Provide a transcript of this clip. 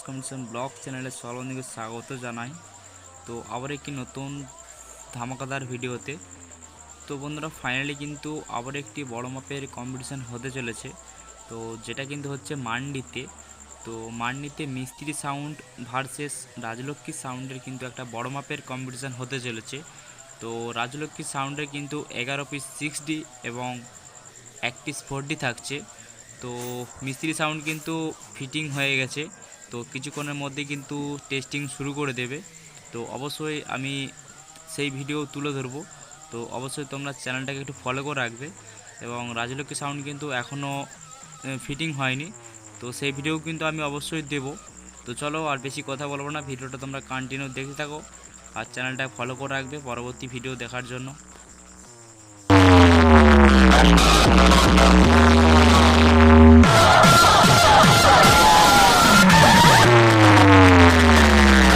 Competition blog চ্যানেলে সকলকে স্বাগত জানাই। তো আবার একটি নতুন ধামাকাদার ভিডিওতে। তো বন্ধুরা, ফাইনালি কিন্তু আবার একটি বড় মাপের কম্পিটিশান হতে চলেছে। তো যেটা কিন্তু হচ্ছে মান্ডিতে। তো মান্ডিতে মিস্ত্রি সাউন্ড ভার্সেস রাজলক্ষ্মী সাউন্ডের কিন্তু একটা বড় মাপের কম্পিটিশান হতে চলেছে। তো রাজলক্ষ্মী সাউন্ডের কিন্তু 11 পিস 6D এবং 1 পিস 4D থাকছে। তো মিস্ত্রি সাউন্ড কিন্তু ফিটিং হয়ে গেছে, তো কিছুক্ষণের মধ্যে কিন্তু টেস্টিং শুরু করে দেবে। তো অবশ্যই আমি সেই ভিডিও তুলে ধরবো। তো অবশ্যই তোমরা চ্যানেলটাকে একটু ফলো করে রাখবে। এবং রাজলক্ষ্মী সাউন্ড কিন্তু এখনও ফিটিং হয়নি, তো সেই ভিডিও কিন্তু আমি অবশ্যই দেব। তো চলো আর বেশি কথা বলবো না, ভিডিওটা তোমরা কন্টিনিউ দেখতে থাকো আর চ্যানেলটা ফলো করে রাখবে পরবর্তী ভিডিও দেখার জন্য।